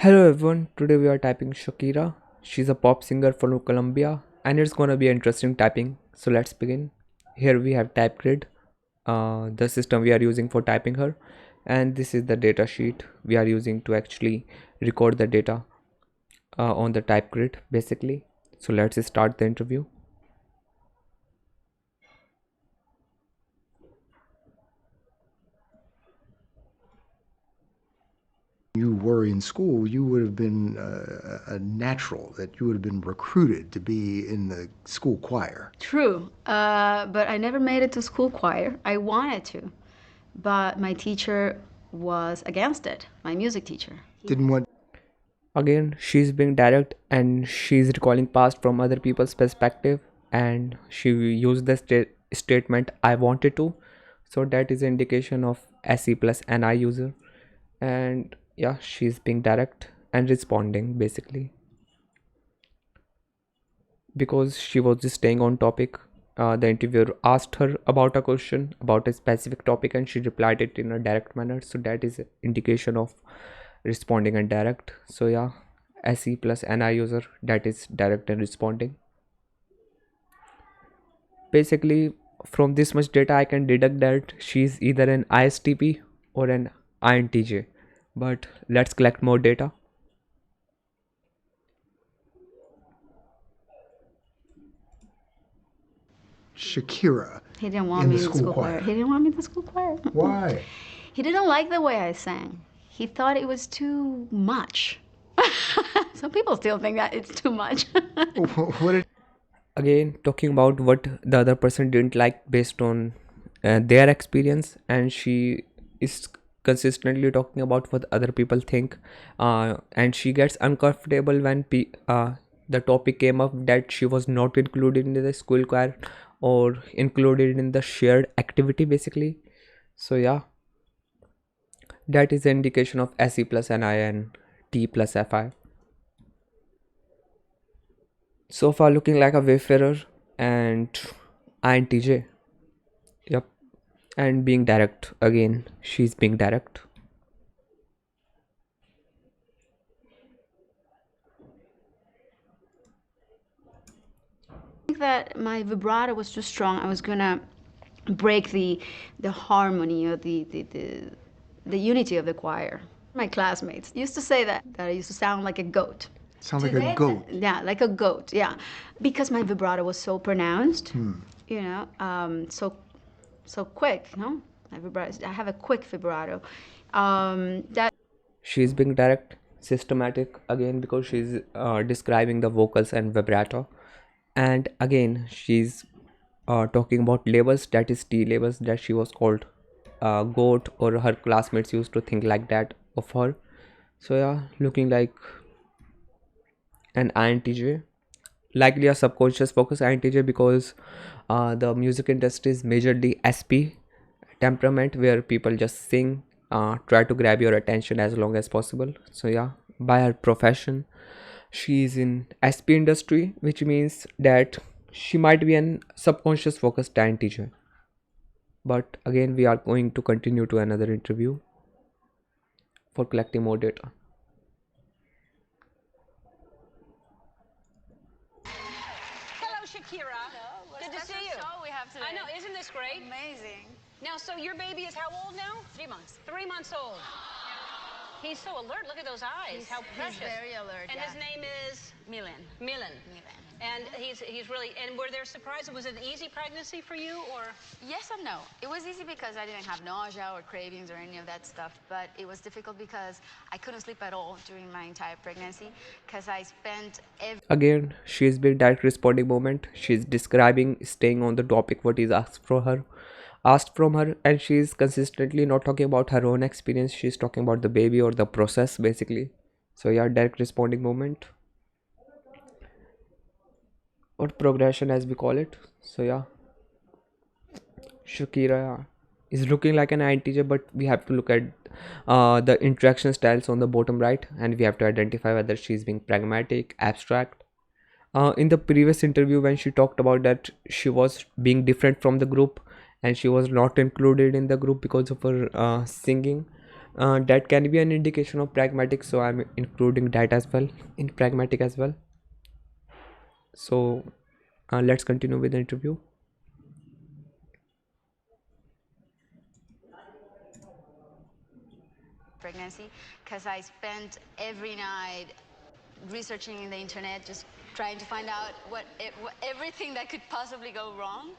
Hello everyone, today we are typing Shakira. She's a pop singer from Colombia and it's gonna be interesting typing. So let's begin. Here we have Typegrid, the system we are using for typing her, and this is the data sheet we are using to actually record the data on the Typegrid basically. So let's start the interview. You were in school, you would have been a natural, that you would have been recruited to be in the school choir. True, but I never made it to school choir. I wanted to, but my teacher was against it, my music teacher. Didn't want. Again, she's being direct and she's recalling past from other people's perspective, and she used the statement I wanted to. So that is an indication of SE plus NI user, and yeah, she's being direct and responding basically because she was just staying on topic. The interviewer asked her about a question about a specific topic and she replied it in a direct manner, so that is an indication of responding and direct. So yeah, SE plus NI user, that is direct and responding. Basically, from this much data I can deduct that she's either an ISTP or an INTJ, but let's collect more data. Shakira. He didn't want In me the in the school school choir. choir. He didn't want me in the school choir. Why? He didn't like the way I sang. He thought it was too much. Some people still think that it's too much. What did Again, talking about what the other person didn't like based on their experience, and she is consistently talking about what other people think, and she gets uncomfortable when the topic came up that she was not included in the school choir or included in the shared activity basically. So yeah, that is the indication of SE plus NI and T plus FI. So far looking like a wayfarer and INTJ. Yep. And being direct again, she's being direct. I think that my vibrato was too strong. I was gonna break the harmony or the unity of the choir. My classmates used to say that I used to sound like a goat. sound like a goat? Yeah, like a goat. Yeah, because my vibrato was so pronounced. You know, so quick. No, my vibrato. I have a quick vibrato. That She's being direct, systematic again because she's describing the vocals and vibrato. And again, she's talking about labels, that is T labels, that she was called goat, or her classmates used to think like that of her. So yeah, looking like an INTJ, likely a subconscious focus INTJ because the music industry is majorly SP temperament where people just sing, try to grab your attention as long as possible. So yeah, by her profession, she is in SP industry, which means that she might be an subconscious focused INTJ. But again, we are going to continue to another interview for collecting more data. Hello, Shakira. Good to see you. Show we have today. I know, isn't this great? Amazing. Now, so your baby is how old now? 3 months. 3 months old. He's so alert. Look at those eyes. How precious. He's very alert. And yeah. his name is Milan. Milan. Milan. And he's really. And were there surprises? Was it an easy pregnancy for you, or? Yes and no. It was easy because I didn't have nausea or cravings or any of that stuff, but it was difficult because I couldn't sleep at all during my entire pregnancy because I spent every Again, she is being direct responding moment. She's describing staying on the topic what is asked from her, and she's consistently not talking about her own experience. She's talking about the baby or the process basically. So yeah, direct responding moment or progression as we call it. So yeah, Shakira is looking like an INTJ, but we have to look at the interaction styles on the bottom right, and we have to identify whether she's being pragmatic, abstract. In the previous interview, when she talked about that she was being different from the group and she was not included in the group because of her singing, That can be an indication of pragmatic, so I'm including that as well in pragmatic as well. So let's continue with the interview. pregnancy because I spent every night researching in the internet, just trying to find out everything that could possibly go wrong.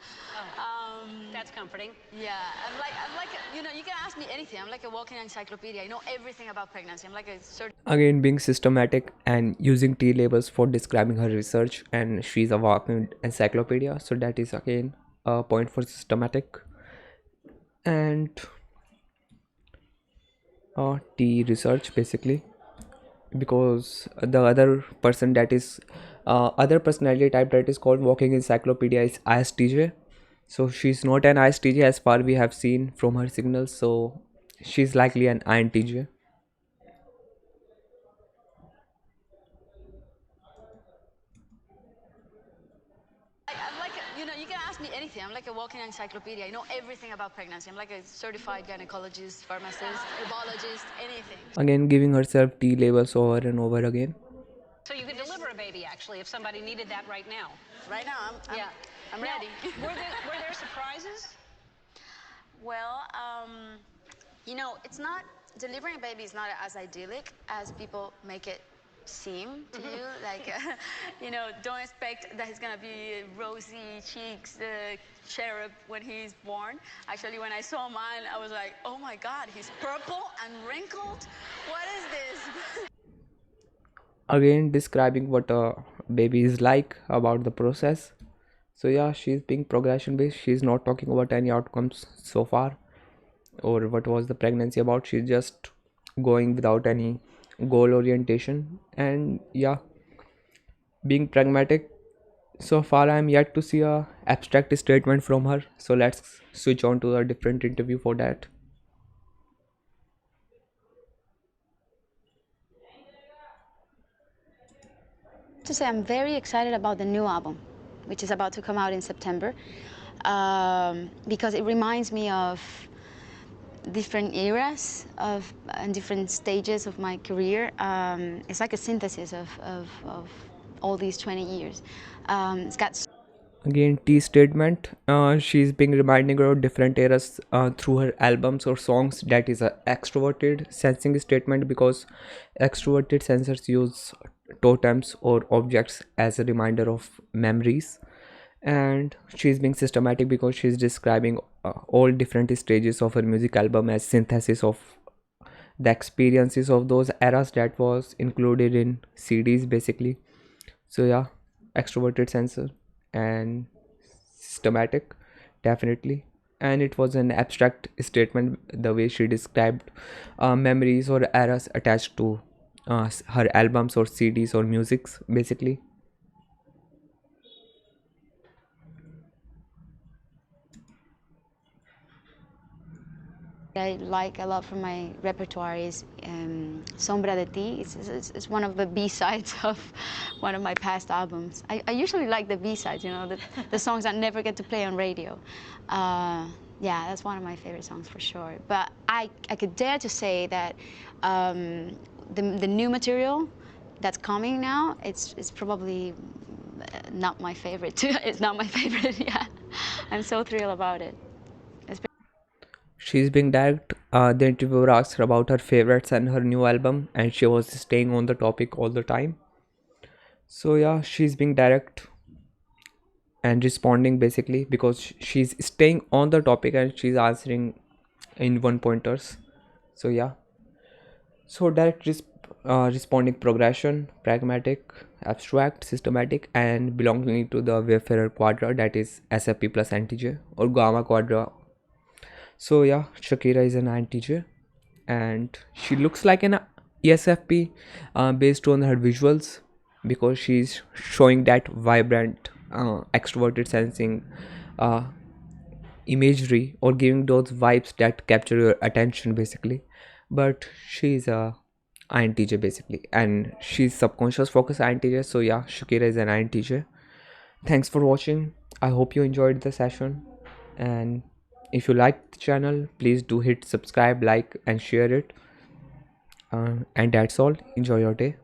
That's comforting. Yeah, I'm like, you can ask me anything. I'm like a walking encyclopedia. I know everything about pregnancy. I'm like a Again, being systematic and using T labels for describing her research, and she's a walking encyclopedia, so that is again a point for systematic. And T research basically, because the other person that is other personality type that is called walking encyclopedia is ISTJ. So she's not an ISTJ as far we have seen from her signals, so she's likely an INTJ. I'm like, you can ask me anything. I'm like a walking encyclopedia. I know everything about pregnancy. I'm like a certified gynecologist, pharmacist, herbologist, anything. Again, giving herself T labels over and over again. So you could deliver a baby, actually, if somebody needed that right now. Right now, I'm Now, ready. were there surprises? Well, it's not, delivering a baby is not as idyllic as people make it seem to you. Like, don't expect that he's gonna be rosy cheeks, cherub when he's born. Actually, when I saw mine, I was like, oh my God, he's purple and wrinkled. What is this? Again, describing what a baby is like, about the process. So yeah, she's being progression based. She's not talking about any outcomes so far, or what was the pregnancy about. She's just going without any goal orientation. And yeah, being pragmatic. So far I'm yet to see a abstract statement from her, so let's switch on to a different interview for that. To say I'm very excited about the new album, which is about to come out in September, because it reminds me of different eras and different stages of my career. It's like a synthesis of all these 20 years. It's got Again, T statement. She's been reminding her of different eras through her albums or songs. That is a extroverted sensing statement, because extroverted sensors use totems or objects as a reminder of memories. And she's being systematic because she's describing all different stages of her music album as synthesis of the experiences of those eras that was included in CDs basically. So yeah, extroverted sensor and systematic, definitely. And it was an abstract statement the way she described memories or eras attached to her albums or CDs or musics basically. I like a lot from my repertoire is Sombra de Ti. It's one of the B-sides of one of my past albums. I usually like the B-sides, the songs that never get to play on radio. Yeah, that's one of my favorite songs for sure. But I could dare to say that the new material that's coming now, it's probably not my favorite too. It's not my favorite, yeah. I'm so thrilled about it. She's being direct. The interviewer asked her about her favorites and her new album, and she was staying on the topic all the time. So yeah, she's being direct and responding basically, because she's staying on the topic and she's answering in one pointers. So yeah, so direct responding, progression, pragmatic, abstract, systematic, and belonging to the Wayfarer quadra, that is SFP plus NTJ or Gamma quadra. So yeah, Shakira is an INTJ, and she looks like an ESFP based on her visuals, because she's showing that vibrant, extroverted sensing uh, imagery, or giving those vibes that capture your attention basically. But she's a INTJ basically, and she's subconscious focus INTJ. So yeah, Shakira is an INTJ. Thanks for watching. I hope you enjoyed the session, and If you like the channel, please do hit subscribe, like and share it. And that's all. Enjoy your day.